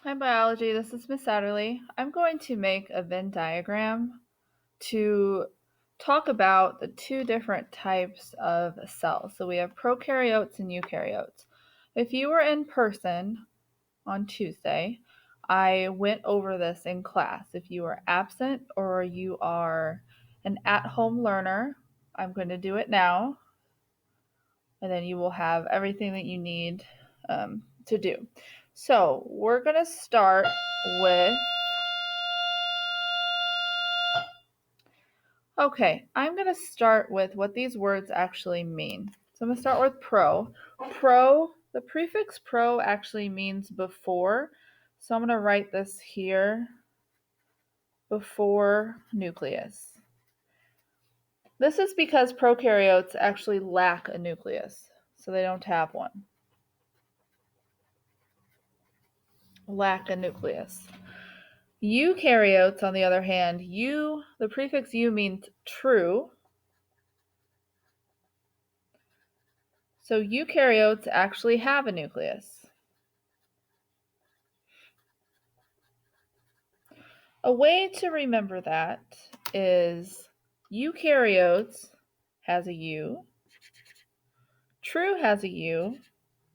Hi Biology, this is Miss Satterley. I'm going to make a Venn diagram to talk about the two different types of cells. So we have prokaryotes and eukaryotes. If you were in person on Tuesday, I went over this in class. If you are absent or you are an at-home learner, I'm going to do it now, and then you will have everything that you need to do. So we're going to start with, I'm going to start with what these words actually mean. So I'm going to start with pro. The prefix pro actually means before. So I'm going to write this here, before nucleus. This is because prokaryotes actually lack a nucleus, so they don't have one. Lack a nucleus. Eukaryotes, on the other hand, the prefix "eu" means true. So eukaryotes actually have a nucleus. A way to remember that is eukaryotes has a U, true has a U,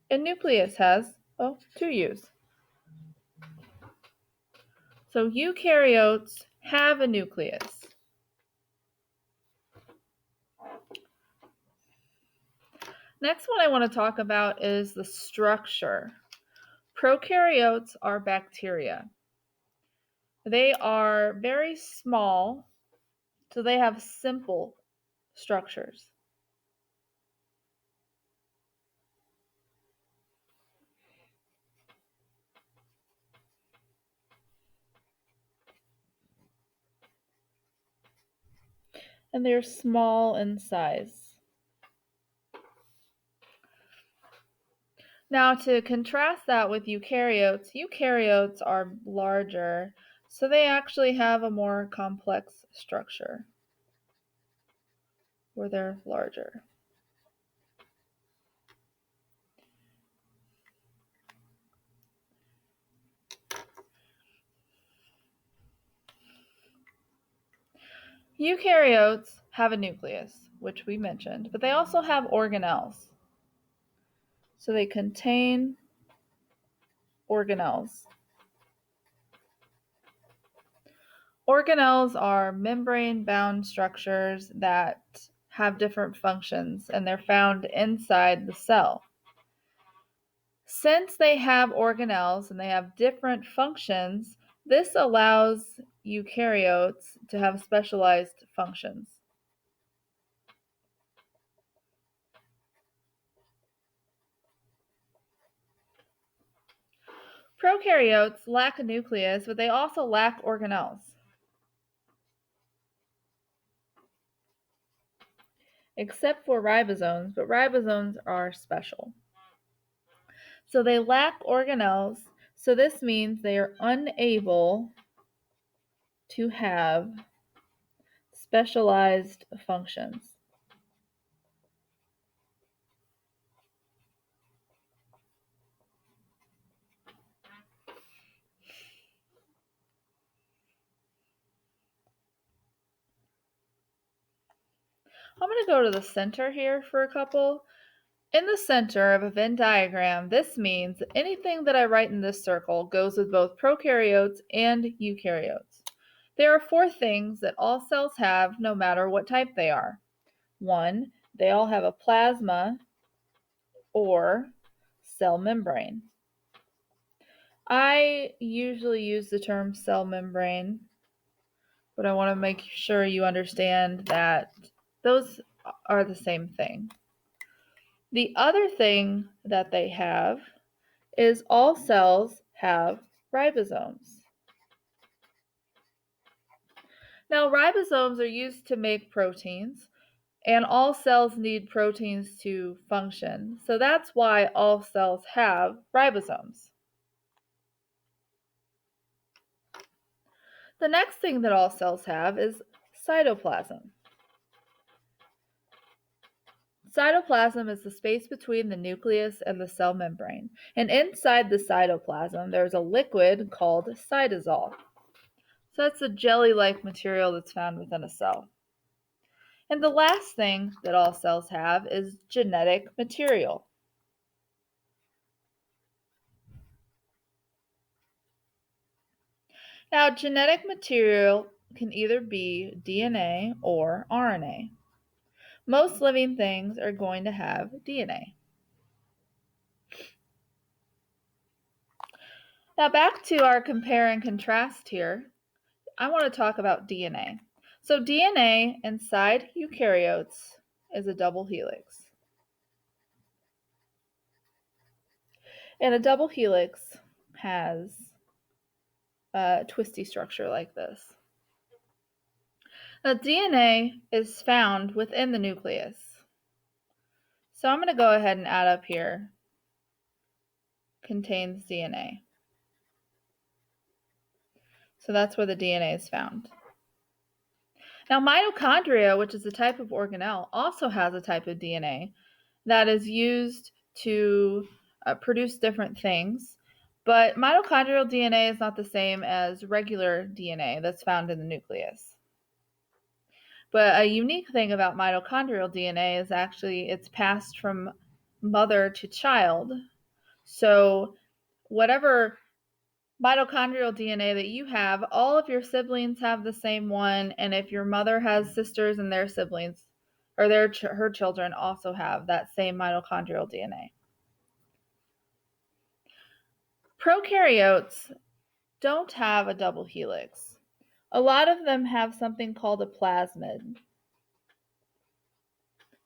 and nucleus has, two U's. So eukaryotes have a nucleus. Next one I want to talk about is the structure. Prokaryotes are bacteria. They are very small, so they have simple structures. And they're small in size. Now, to contrast that with eukaryotes are larger, so they actually have a more complex structure, where they're larger. Eukaryotes have a nucleus, which we mentioned, but they also have organelles. So they contain organelles. Organelles are membrane-bound structures that have different functions, and they're found inside the cell. Since they have organelles and they have different functions, this allows eukaryotes to have specialized functions. Prokaryotes lack a nucleus, but they also lack organelles. Except for ribosomes, but ribosomes are special. So they lack organelles, so this means they are unable to have specialized functions. I'm going to go to the center here for a couple. In the center of a Venn diagram, this means that anything that I write in this circle goes with both prokaryotes and eukaryotes. There are 4 things that all cells have no matter what type they are. 1, they all have a plasma or cell membrane. I usually use the term cell membrane, but I want to make sure you understand that those are the same thing. The other thing that they have is all cells have ribosomes. Now, ribosomes are used to make proteins, and all cells need proteins to function. So that's why all cells have ribosomes. The next thing that all cells have is cytoplasm. Cytoplasm is the space between the nucleus and the cell membrane, and inside the cytoplasm there's a liquid called cytosol. So that's the jelly-like material that's found within a cell. And the last thing that all cells have is genetic material. Now, genetic material can either be DNA or RNA. Most living things are going to have DNA. Now back to our compare and contrast here, I want to talk about DNA. So DNA inside eukaryotes is a double helix. And a double helix has a twisty structure like this. Now DNA is found within the nucleus. So I'm going to go ahead and add up here, contains DNA. So that's where the DNA is found. Now mitochondria, which is a type of organelle, also has a type of DNA that is used to produce different things. But mitochondrial DNA is not the same as regular DNA that's found in the nucleus. But a unique thing about mitochondrial DNA is actually it's passed from mother to child. So whatever mitochondrial DNA that you have, all of your siblings have the same one, and if your mother has sisters and their siblings or her children also have that same mitochondrial DNA. Prokaryotes don't have a double helix. A lot of them have something called a plasmid.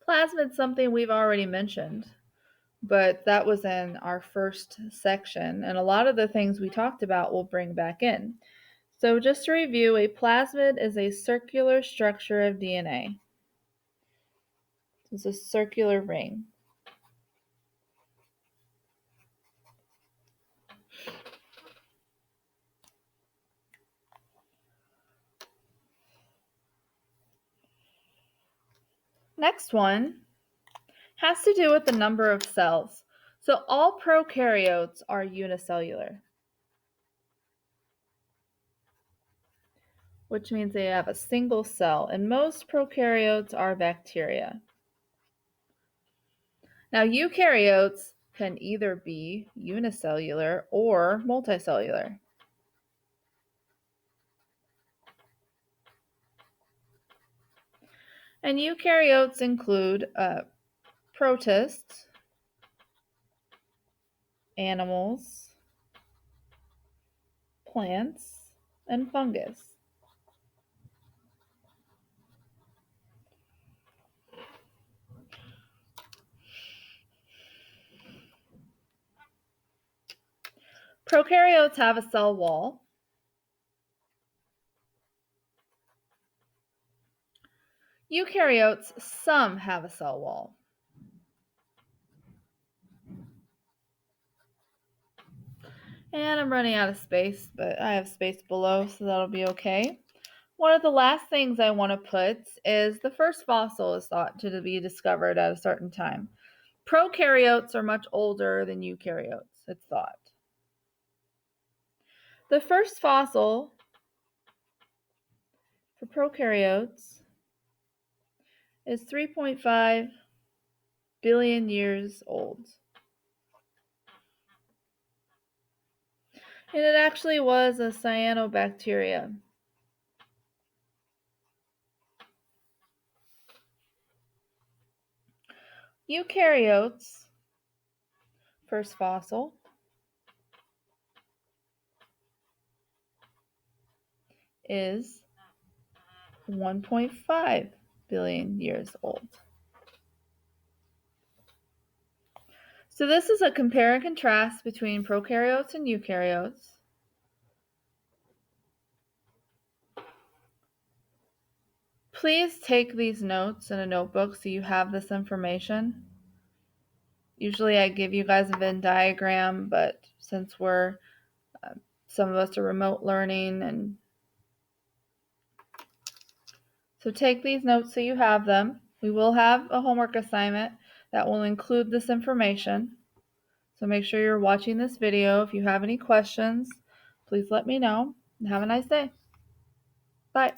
Plasmid's something we've already mentioned, but that was in our first section, and a lot of the things we talked about we'll bring back in. So just to review, a plasmid is a circular structure of DNA. It's a circular ring. Next one has to do with the number of cells. So all prokaryotes are unicellular, which means they have a single cell, and most prokaryotes are bacteria. Now, eukaryotes can either be unicellular or multicellular. And eukaryotes include protists, animals, plants, and fungus. Prokaryotes have a cell wall. Eukaryotes, some have a cell wall. And I'm running out of space, but I have space below, so that'll be okay. One of the last things I want to put is the first fossil is thought to be discovered at a certain time. Prokaryotes are much older than eukaryotes, it's thought. The first fossil for prokaryotes is 3.5 billion years old. And it actually was a cyanobacteria. Eukaryotes, first fossil, is 1.5 billion years old. So this is a compare and contrast between prokaryotes and eukaryotes. Please take these notes in a notebook so you have this information. Usually I give you guys a Venn diagram, but since some of us are remote learning, and so take these notes so you have them. We will have a homework assignment that will include this information. So make sure you're watching this video. If you have any questions, please let me know. And have a nice day. Bye.